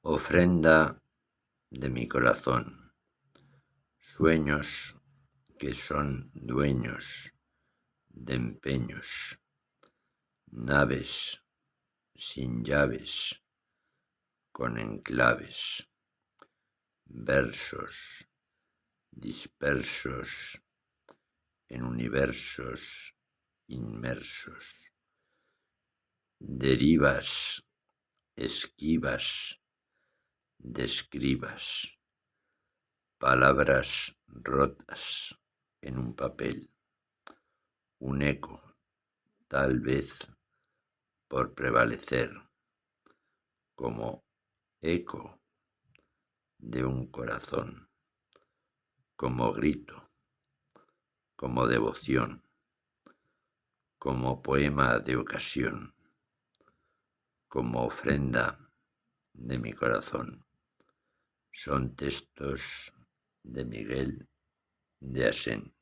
Ofrenda de mi corazón, sueños que son dueños de empeños, naves sin llaves con enclaves, versos dispersos en universos inmersos, derivas esquivas de escribas, palabras rotas en un papel, un eco, tal vez por prevalecer, como eco de un corazón, como grito, como devoción, como poema de ocasión, como ofrenda de mi corazón. Son textos de Miguel de Asén.